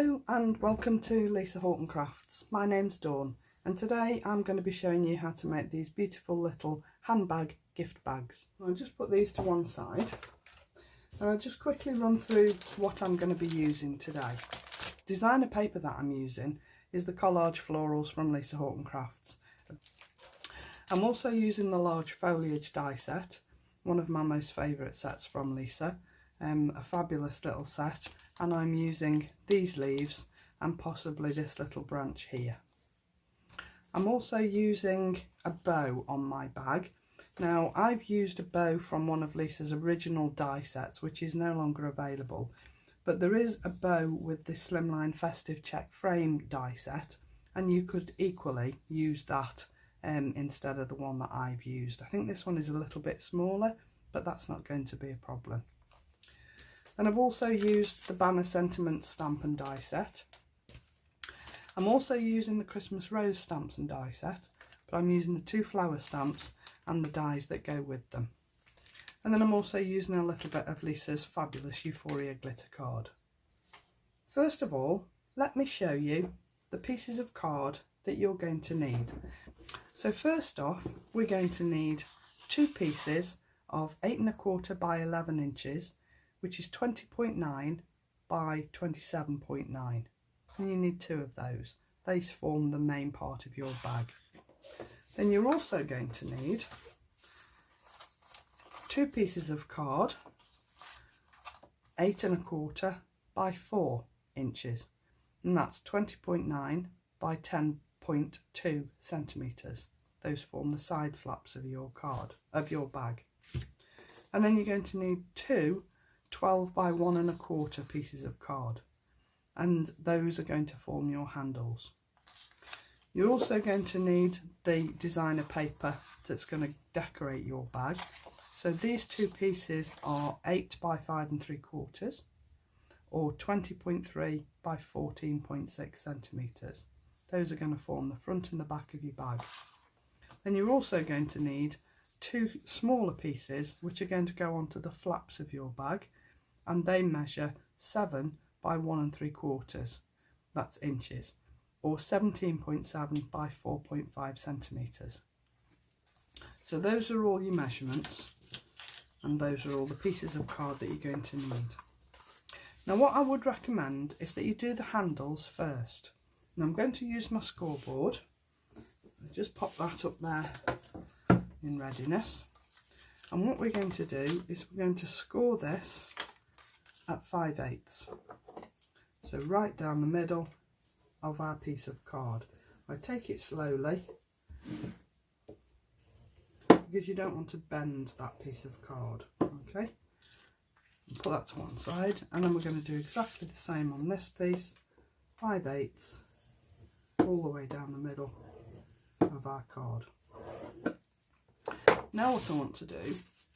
Hello and welcome to Lisa Horton Crafts. My name's Dawn and today I'm going to be showing you how to make these beautiful little handbag gift bags. I'll just put these to one side and I'll just quickly run through what I'm going to be using today. Designer paper that I'm using is the Collage Florals from Lisa Horton Crafts. I'm also using the large foliage die set, one of my most favourite sets from Lisa, a fabulous little set. And I'm using these leaves and possibly this little branch here. I'm also using a bow on my bag. Now I've used a bow from one of Lisa's original die sets which is no longer available, but there is a bow with the SLIMLINE Festive check frame die set and you could equally use that instead of the one that I've used. I think this one is a little bit smaller, but that's not going to be a problem. And I've also used the Banner Sentiment stamp and die set. I'm also using the Christmas Rose stamps and die set, but I'm using the 2 flower stamps and the dies that go with them. And then I'm also using a little bit of Lisa's fabulous Euphoria glitter card. First of all, let me show you the pieces of card that you're going to need. So first off, we're going to need 2 pieces of 8 1/4 by 11 inches, which is 20.9 by 27.9. And you need 2 of those. These form the main part of your bag. Then you're also going to need 2 pieces of card, 8 1/4 by 4 inches. And that's 20.9 by 10.2 centimetres. Those form the side flaps of your card, of your bag. And then you're going to need 2 12 by 1 1/4 pieces of card, and those are going to form your handles. You're also going to need the designer paper that's going to decorate your bag. So these 2 pieces are 8 by 5 3/4 or 20.3 by 14.6 centimetres. Those are going to form the front and the back of your bag. Then you're also going to need 2 smaller pieces which are going to go onto the flaps of your bag, and they measure 7 by 1 3/4, that's inches, or 17.7 by 4.5 centimetres. So those are all your measurements, and those are all the pieces of card that you're going to need. Now what I would recommend is that you do the handles first. Now I'm going to use my scoreboard. I'll just pop that up there in readiness, and what we're going to do is we're going to score this at 5/8, so right down the middle of our piece of card. I take it slowly because you don't want to bend that piece of card. Okay, put that to one side, and then we're going to do exactly the same on this piece, 5/8 all the way down the middle of our card. Now what I want to do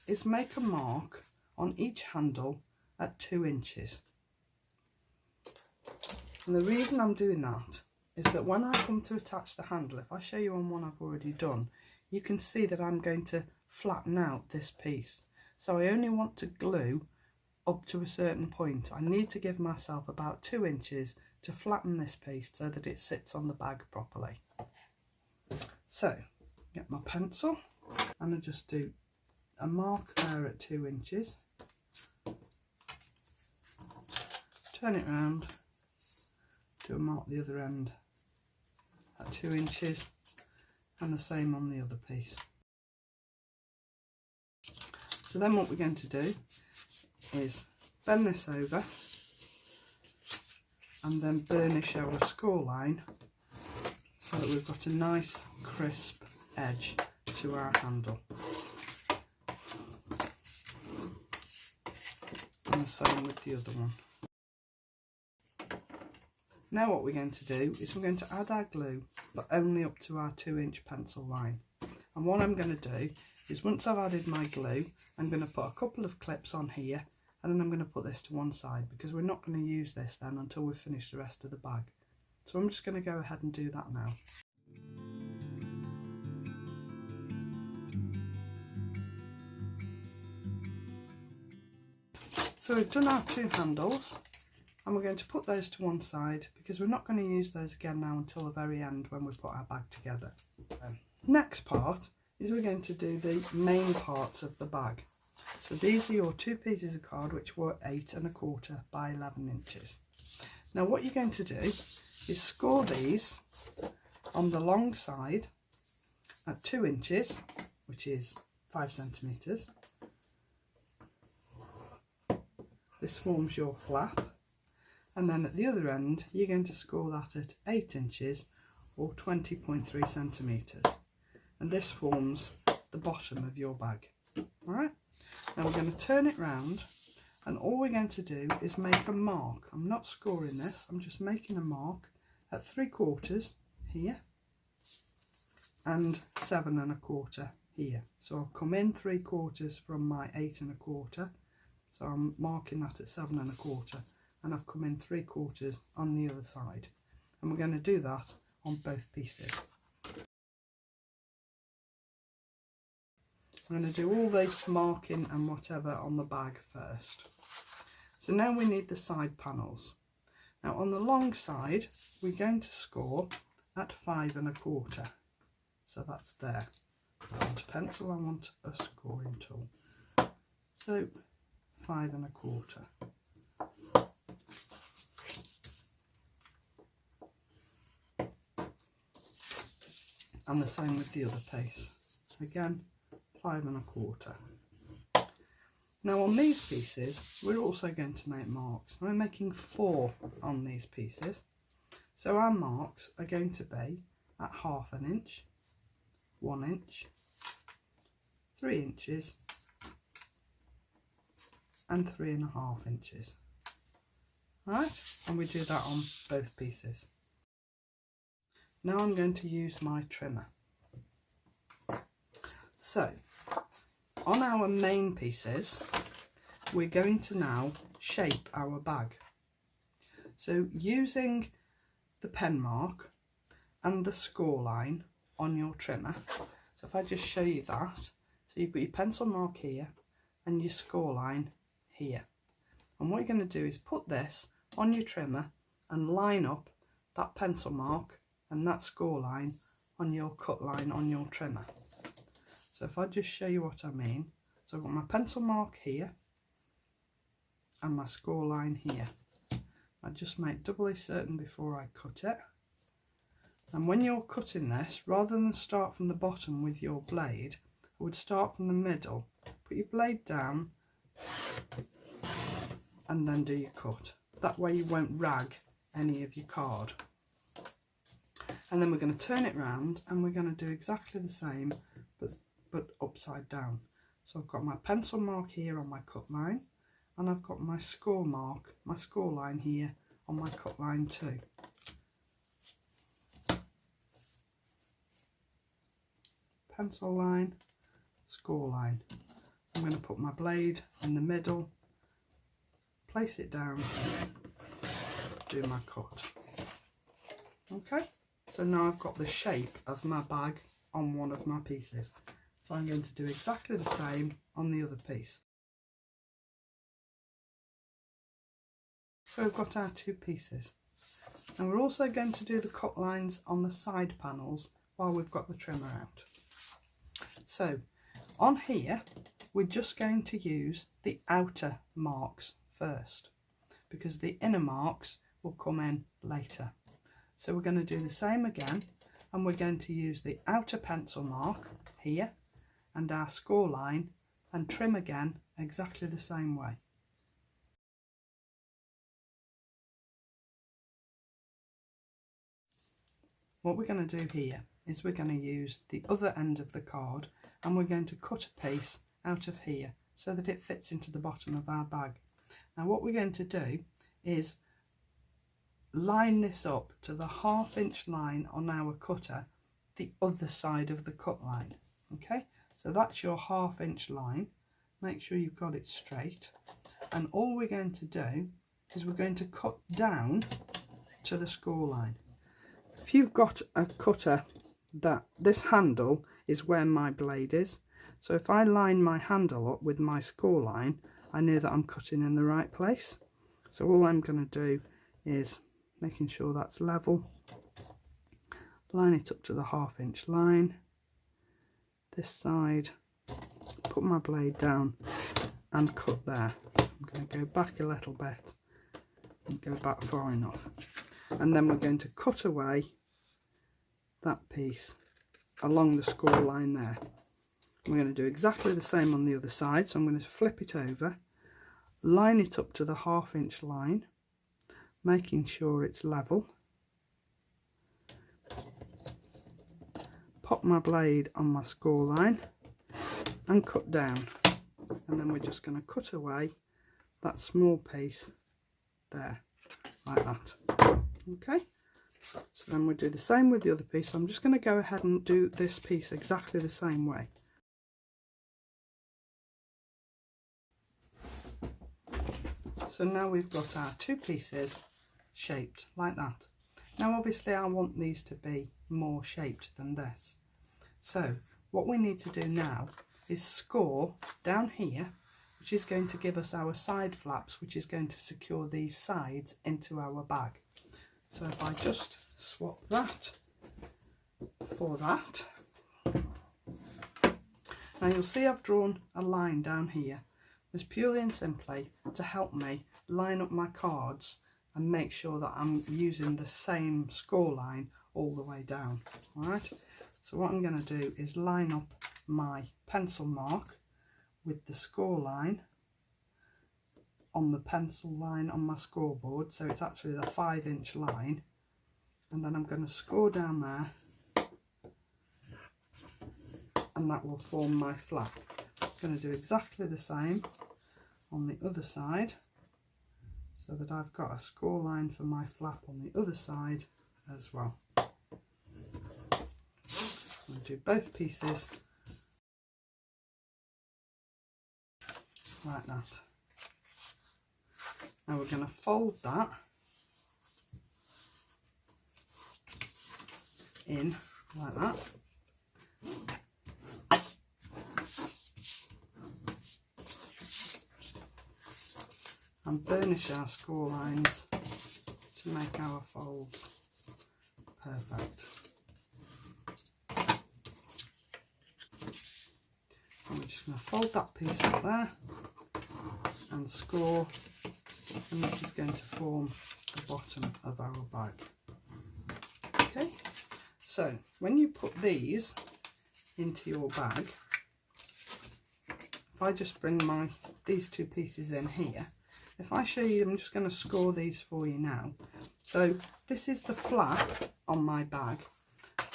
is make a mark on each handle at 2 inches. And the reason I'm doing that is that when I come to attach the handle, if I show you on one I've already done, you can see that I'm going to flatten out this piece. So I only want to glue up to a certain point. I need to give myself about 2 inches to flatten this piece so that it sits on the bag properly. So get my pencil and I just do a mark there at 2 inches. Turn it round, do a mark the other end at 2 inches, and the same on the other piece. So then what we're going to do is bend this over and then burnish our score line so that we've got a nice crisp edge to our handle. And the same with the other one. Now what we're going to do is we're going to add our glue, but only up to our 2-inch pencil line. And what I'm going to do is once I've added my glue, I'm going to put a couple of clips on here, and then I'm going to put this to one side because we're not going to use this then until we've finished the rest of the bag. So I'm just going to go ahead and do that now. So we've done our 2 handles. and we're going to put those to one side because we're not going to use those again now until the very end when we put our bag together. Next part is we're going to do the main parts of the bag. So these are your 2 pieces of card, which were 8 1/4 by 11 inches. Now what you're going to do is score these on the long side at 2 inches, which is 5 centimetres. This forms your flap, and then at the other end you're going to score that at 8 inches or 20.3 centimetres, and this forms the bottom of your bag. Alright, now we're going to turn it round, and all we're going to do is make a mark. I'm not scoring this, I'm just making a mark at 3/4 here and 7 1/4 here. So I'll come in 3/4 from my 8 1/4, so I'm marking that at 7 1/4, and I've come in 3/4 on the other side, and we're going to do that on both pieces. I'm going to do all this marking and whatever on the bag first. So now we need the side panels. Now on the long side we're going to score at 5 1/4. So that's there. I want a pencil, I want a scoring tool. So 5 1/4. And the same with the other piece. Again, 5 1/4. Now on these pieces we're also going to make marks. We're making 4 on these pieces, so our marks are going to be at 1/2 inch, 1 inch, 3 inches and 3 1/2 inches. Right, and we do that on both pieces. Now I'm going to use my trimmer. So on our main pieces we're going to now shape our bag. So using the pen mark and the score line on your trimmer, so if I just show you that, so you've got your pencil mark here and your score line here, and what you're going to do is put this on your trimmer and line up that pencil mark and that score line on your cut line on your trimmer. So if I just show you what I mean, so I've got my pencil mark here and my score line here. I just make doubly certain before I cut it. And when you're cutting this, rather than start from the bottom with your blade, I would start from the middle, put your blade down and then do your cut. That way you won't rag any of your card. And then we're going to turn it round and we're going to do exactly the same but upside down. So I've got my pencil mark here on my cut line, and I've got my score mark, my score line here on my cut line too. Pencil line, score line. I'm going to put my blade in the middle, place it down, do my cut. Okay, so now I've got the shape of my bag on one of my pieces. So I'm going to do exactly the same on the other piece. So we've got our 2 pieces. And we're also going to do the cut lines on the side panels while we've got the trimmer out. So on here, we're just going to use the outer marks first, because the inner marks will come in later. So we're going to do the same again, and we're going to use the outer pencil mark here and our score line and trim again exactly the same way. What we're going to do here is we're going to use the other end of the card and we're going to cut a piece out of here so that it fits into the bottom of our bag. Now what we're going to do is line this up to the 1/2 inch line on our cutter, the other side of the cut line. Okay, so that's your 1/2 inch line. Make sure you've got it straight, and all we're going to do is we're going to cut down to the score line. If you've got a cutter that this handle is where my blade is, so if I line my handle up with my score line, I know that I'm cutting in the right place. So all I'm going to do is making sure that's level, line it up to the 1/2 inch line, this side, put my blade down and cut there. I'm going to go back a little bit and go back far enough, and then we're going to cut away that piece along the score line there. We're going to do exactly the same on the other side, so I'm going to flip it over, line it up to the 1/2 inch line, making sure it's level, pop my blade on my score line and cut down, and then we're just going to cut away that small piece there, like that. Okay, so then we'll do the same with the other piece. So I'm just going to go ahead and do this piece exactly the same way. So now we've got our 2 pieces shaped like that. Now obviously I want these to be more shaped than this. So what we need to do now is score down here, which is going to give us our side flaps, which is going to secure these sides into our bag. So if I just swap that for that. Now you'll see I've drawn a line down here. It's purely and simply to help me line up my cards and make sure that I'm using the same score line all the way down. Alright, so what I'm going to do is line up my pencil mark with the score line on the pencil line on my scoreboard, so it's actually the 5 inch line, and then I'm going to score down there, and that will form my flap. I'm going to do exactly the same on the other side, so that I've got a score line for my flap on the other side as well. I'll do both pieces like that. Now we're going to fold that in like that. And burnish our score lines to make our folds perfect. And we're just going to fold that piece up there and score, and this is going to form the bottom of our bag. Okay, so when you put these into your bag, if I just bring these 2 pieces in here, if I show you, I'm just going to score these for you now. So this is the flap on my bag,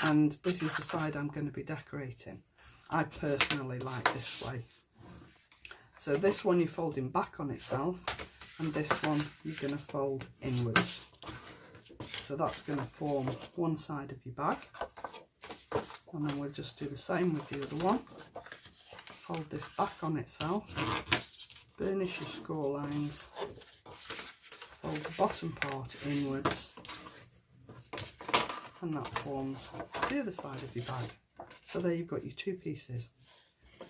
and this is the side I'm going to be decorating. I personally like this way. So this one you're folding back on itself, and this one you're going to fold inwards. So that's going to form one side of your bag, and then we'll just do the same with the other one. Fold this back on itself, burnish your score lines, fold the bottom part inwards, and that forms the other side of your bag. So there you've got your 2 pieces.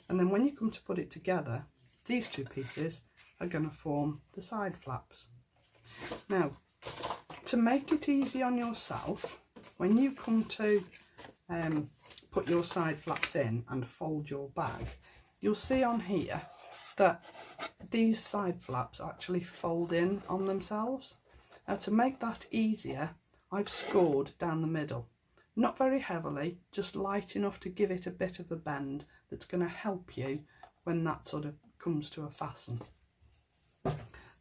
And then when you come to put it together, these 2 pieces are going to form the side flaps. Now, to make it easy on yourself, when you come to put your side flaps in and fold your bag, you'll see on here that these side flaps actually fold in on themselves. Now to make that easier, I've scored down the middle. Not very heavily, just light enough to give it a bit of a bend that's going to help you when that sort of comes to a fasten.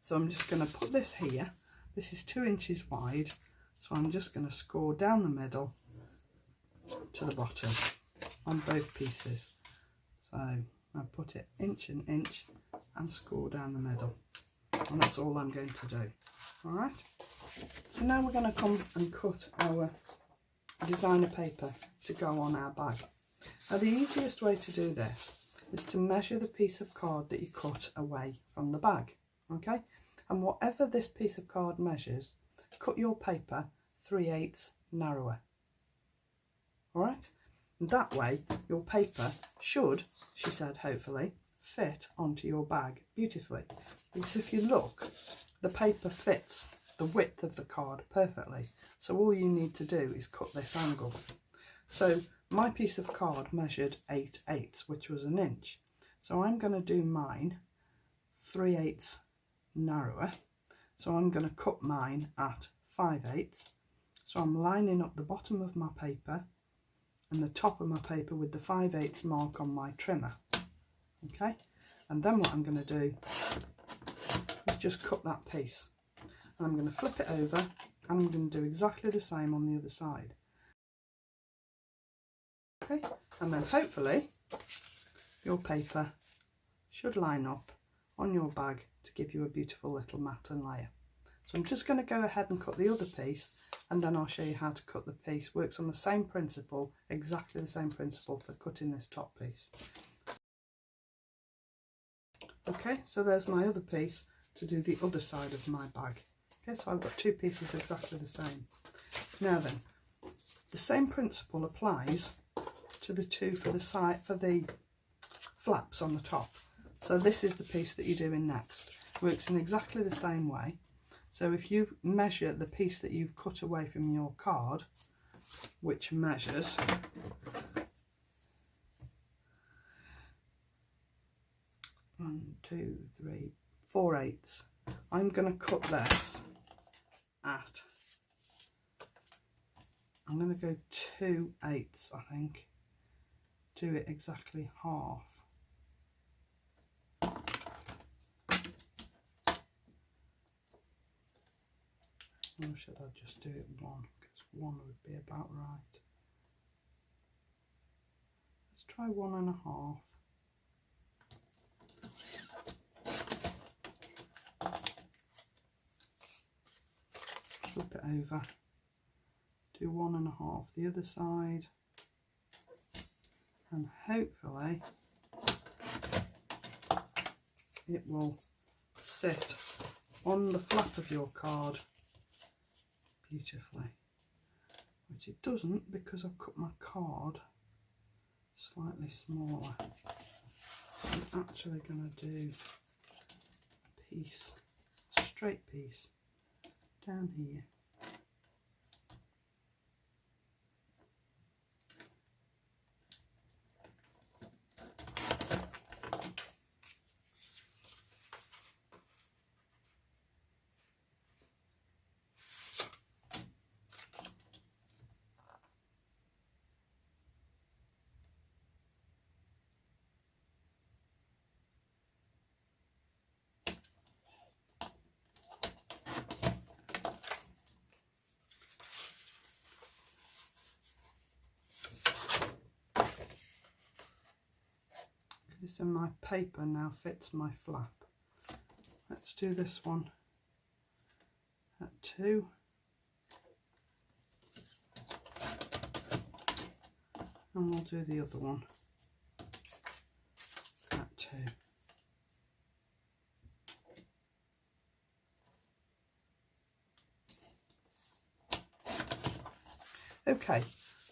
So I'm just going to put this here. This is 2 inches wide, so I'm just going to score down the middle to the bottom on both pieces. So I put it inch and inch and score down the middle, and that's all I'm going to do. Alright, so now we're going to come and cut our designer paper to go on our bag. Now the easiest way to do this is to measure the piece of card that you cut away from the bag. Okay, and whatever this piece of card measures, cut your paper 3/8 narrower. Alright, and that way your paper should, she said, hopefully fit onto your bag beautifully. Because if you look the paper fits the width of the card perfectly. So all you need to do is cut this angle. So my piece of card measured 8/8, which was an inch. So I'm going to do mine 3/8 narrower. So I'm going to cut mine at 5/8. So I'm lining up the bottom of my paper and the top of my paper with the 5/8 mark on my trimmer. Okay, and then what I'm going to do is just cut that piece. And I'm going to flip it over and I'm going to do exactly the same on the other side. Okay, and then hopefully your paper should line up on your bag to give you a beautiful little matten layer. So I'm just going to go ahead and cut the other piece, and then I'll show you how to cut the piece. Works on the same principle, exactly the same principle for cutting this top piece. Okay, so there's my other piece to do the other side of my bag. Okay, so I've got two pieces exactly the same. Now then, the same principle applies to the two for the side, for the flaps on the top. So this is the piece that you're doing next. Works in exactly the same way. So if you measure the piece that you've cut away from your card, which measures 4/8, I'm going to cut this at, I'm going to go 2/8, I think. Do it exactly half. Or should I just do it 1? Because 1 would be about right. Let's try 1.5. Flip it over. Do 1.5 the other side. And hopefully it will sit on the flap of your card beautifully, which it doesn't because I've cut my card slightly smaller. I'm actually going to do a piece, a straight piece down here. So my paper now fits my flap. Let's do this one at 2. And we'll do the other one at 2. Okay,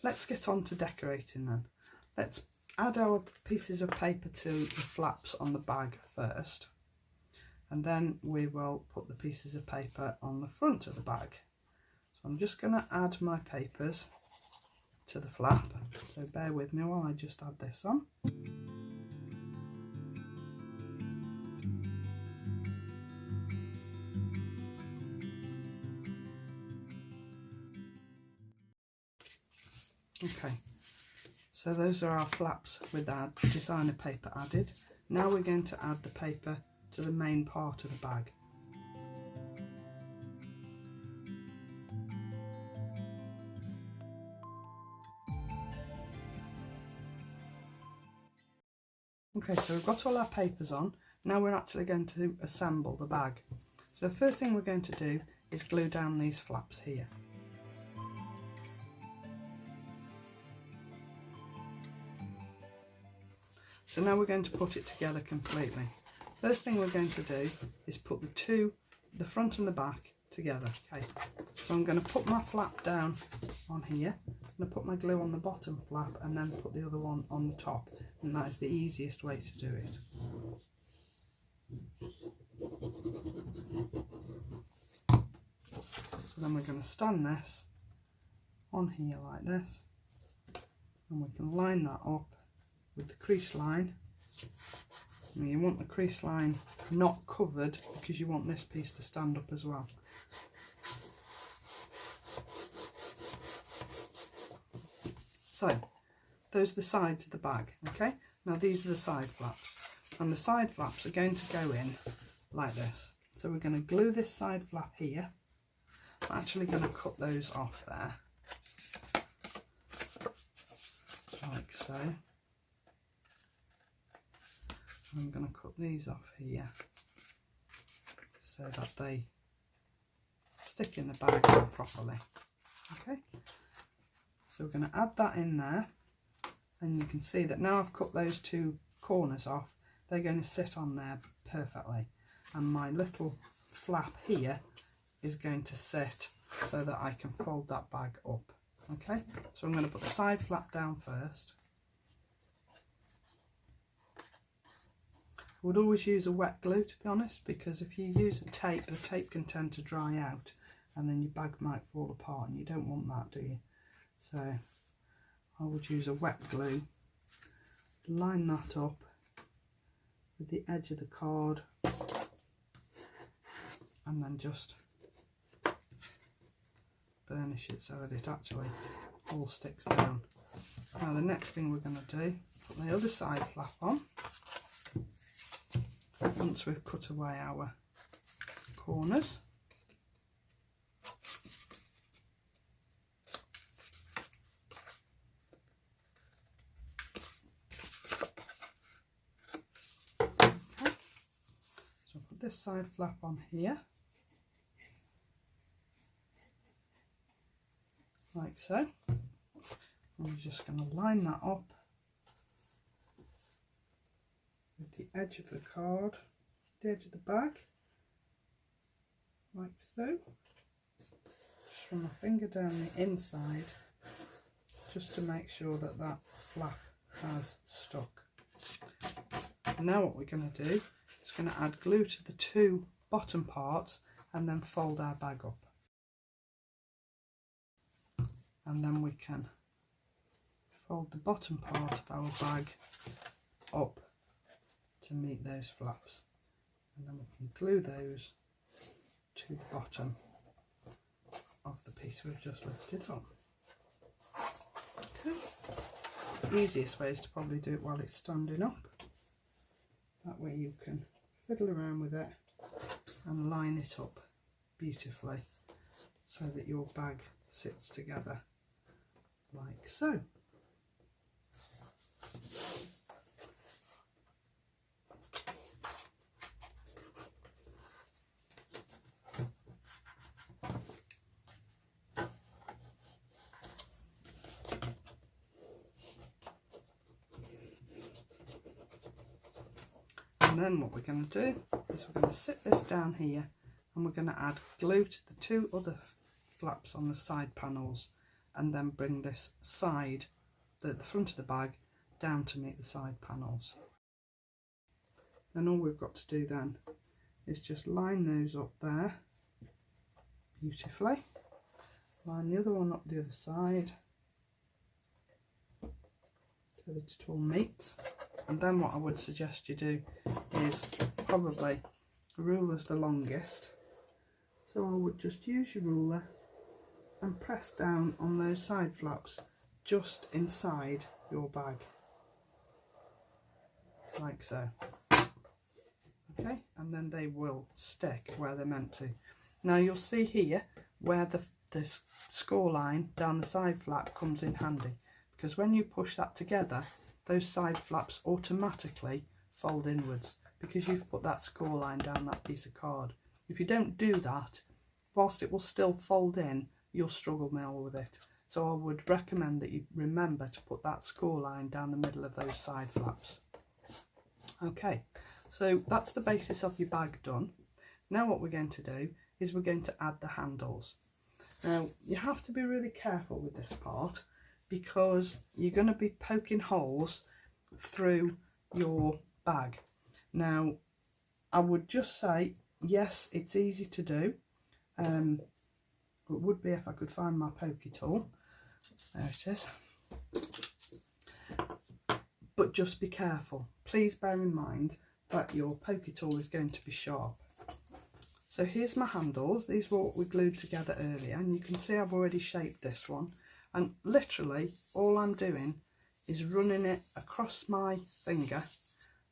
let's get on to decorating then. Let's add our pieces of paper to the flaps on the bag first, and then we will put the pieces of paper on the front of the bag. So I'm just going to add my papers to the flap, so bear with me while I just add this on. Okay. So those are our flaps with our designer paper added. Now we're going to add the paper to the main part of the bag. Okay, so we've got all our papers on. Now we're actually going to assemble the bag. So the first thing we're going to do is glue down these flaps here. So now we're going to put it together completely. First thing we're going to do is put the front and the back together. Okay, so I'm going to put my flap down on here. I'm going to put my glue on the bottom flap and then put the other one on the top, and that is the easiest way to do it. So then we're going to stand this on here like this, and we can line that up with the crease line. Now you want the crease line not covered because you want this piece to stand up as well. So those are the sides of the bag. Okay, now these are the side flaps, and the side flaps are going to go in like this. So we're going to glue this side flap here. I'm actually going to cut those off there, like so. I'm going to cut these off here so that they stick in the bag properly. Okay, so we're going to add that in there, and you can see that now I've cut those two corners off, they're going to sit on there perfectly, and my little flap here is going to sit so that I can fold that bag up. Okay, so I'm going to put the side flap down first. I would always use a wet glue, to be honest, because if you use a tape, the tape can tend to dry out and then your bag might fall apart, and you don't want that, do you? So I would use a wet glue, line that up with the edge of the card, and then just burnish it so that it actually all sticks down. Now the next thing we're going to do, put the other side flap on once we've cut away our corners. Okay, so put this side flap on here, like so. I'm just going to line that up with the edge of the card, the edge of the bag, like so. Just run my finger down the inside just to make sure that that flap has stuck. And now what we're going to do is going to add glue to the two bottom parts and then fold our bag up. And then we can fold the bottom part of our bag up to meet those flaps, and then we can glue those to the bottom of the piece we've just lifted up. Okay. The easiest way is to probably do it while it's standing up. That way you can fiddle around with it and line it up beautifully so that your bag sits together like so. And then what we're going to do is we're going to sit this down here, and we're going to add glue to the two other flaps on the side panels, and then bring this side, the front of the bag, down to meet the side panels. And all we've got to do then is just line those up there beautifully, line the other one up the other side so that it all meets. And then what I would suggest you do is probably ruler's the longest, so I would just use your ruler and press down on those side flaps just inside your bag, like so. Okay, and then they will stick where they're meant to. Now you'll see here where the score line down the side flap comes in handy, because when you push that together, those side flaps automatically fold inwards because you've put that score line down that piece of card. If you don't do that, whilst it will still fold in, you'll struggle more with it. So I would recommend that you remember to put that score line down the middle of those side flaps. Okay, so that's the basis of your bag done. Now what we're going to do is we're going to add the handles. Now you have to be really careful with this part, because you're going to be poking holes through your bag. Now I would just say, yes, it's easy to do, It would be if I could find my pokey tool. There it is. But just be careful. Please bear in mind that your pokey tool is going to be sharp. So here's my handles. These were what we glued together earlier, and you can see I've already shaped this one. And literally all I'm doing is running it across my finger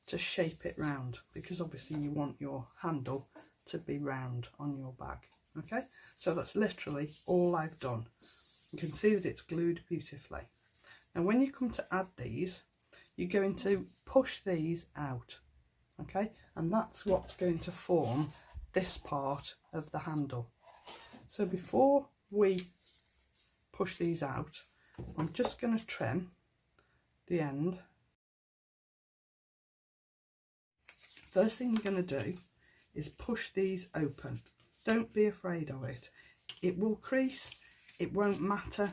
to shape it round, because obviously you want your handle to be round on your bag. Okay, so that's literally all I've done. You can see that it's glued beautifully. Now when you come to add these, you're going to push these out, okay, and that's what's going to form this part of the handle. So before we push these out, I'm just going to trim the end. First thing you're going to do is push these open. Don't be afraid of it. It will crease, it won't matter,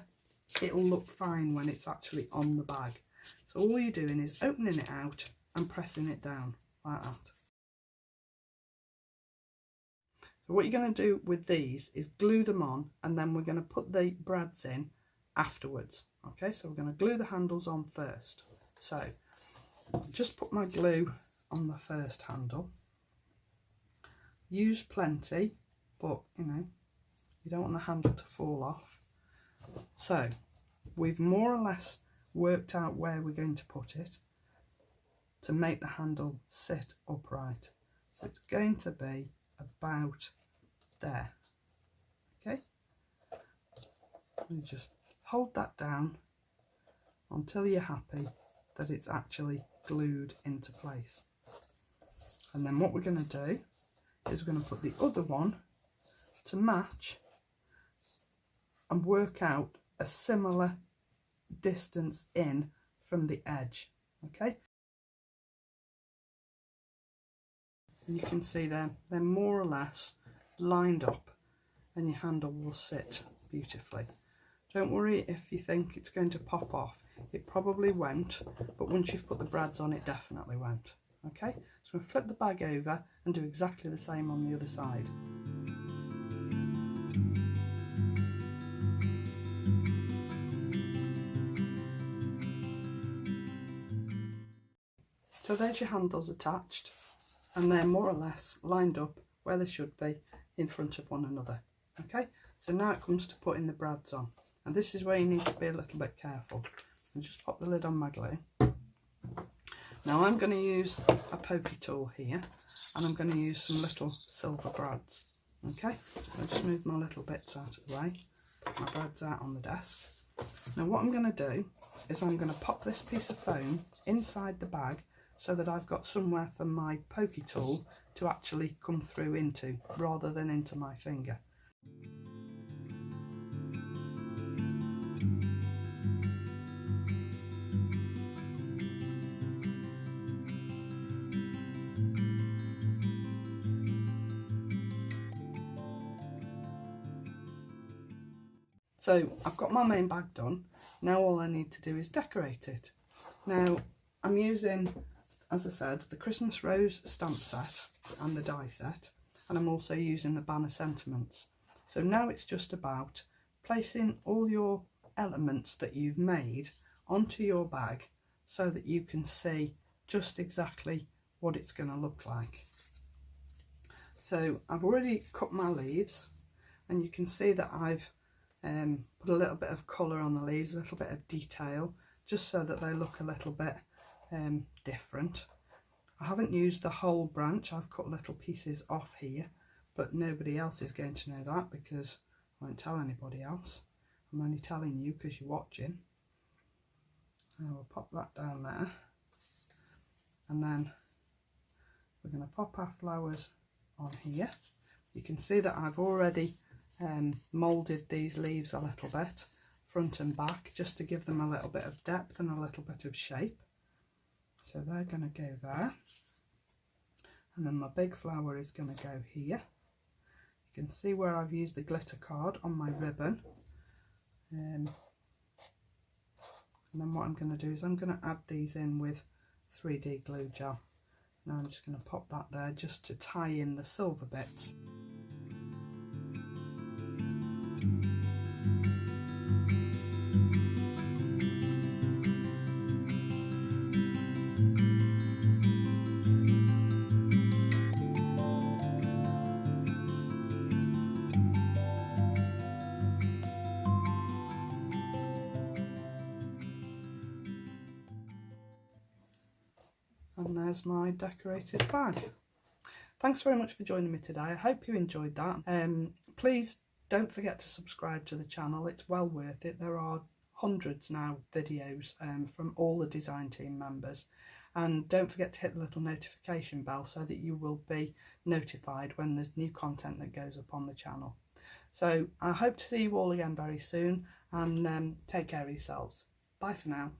it'll look fine when it's actually on the bag. So all you're doing is opening it out and pressing it down like that. So what you're going to do with these is glue them on, and then we're going to put the brads in afterwards. Okay, so we're going to glue the handles on first. So just put my glue on the first handle. Use plenty, but you know, you don't want the handle to fall off. So we've more or less worked out where we're going to put it to make the handle sit upright. So it's going to be about there. Okay, you just hold that down until you're happy that it's actually glued into place. And then what we're going to do is we're going to put the other one to match and work out a similar distance in from the edge. Okay, and you can see they're more or less lined up, and your handle will sit beautifully. Don't worry if you think it's going to pop off, it probably won't, but once you've put the brads on, it definitely won't. Okay, so we'll flip the bag over and do exactly the same on the other side. So there's your handles attached, and they're more or less lined up where they should be in front of one another. Okay, so now it comes to putting the brads on, and this is where you need to be a little bit careful. And just pop the lid on my glue. Now I'm going to use a pokey tool here, and I'm going to use some little silver brads. Okay, so just move my little bits out of the way, put my brads out on the desk. Now what I'm going to do is I'm going to pop this piece of foam inside the bag so that I've got somewhere for my pokey tool to actually come through into, rather than into my finger. So I've got my main bag done. Now all I need to do is decorate it. Now I'm using, as I said, the Christmas Rose stamp set and the die set, and I'm also using the banner sentiments. So now it's just about placing all your elements that you've made onto your bag so that you can see just exactly what it's going to look like. So I've already cut my leaves, and you can see that I've put a little bit of colour on the leaves, a little bit of detail, just so that they look a little bit different. I haven't used the whole branch, I've cut little pieces off here, but nobody else is going to know that because I won't tell anybody else. I'm only telling you because you're watching. I will pop that down there, and then we're going to pop our flowers on here. You can see that I've already moulded these leaves a little bit, front and back, just to give them a little bit of depth and a little bit of shape. So they're going to go there, and then my big flower is going to go here. You can see where I've used the glitter card on my ribbon, and then what I'm going to do is I'm going to add these in with 3D glue gel. Now I'm just going to pop that there just to tie in the silver bits. And there's my decorated bag. Thanks very much for joining me today. I hope you enjoyed that. Please don't forget to subscribe to the channel. It's well worth it. There are hundreds now videos from all the design team members. And don't forget to hit the little notification bell so that you will be notified when there's new content that goes up on the channel. So I hope to see you all again very soon, and take care of yourselves. Bye for now.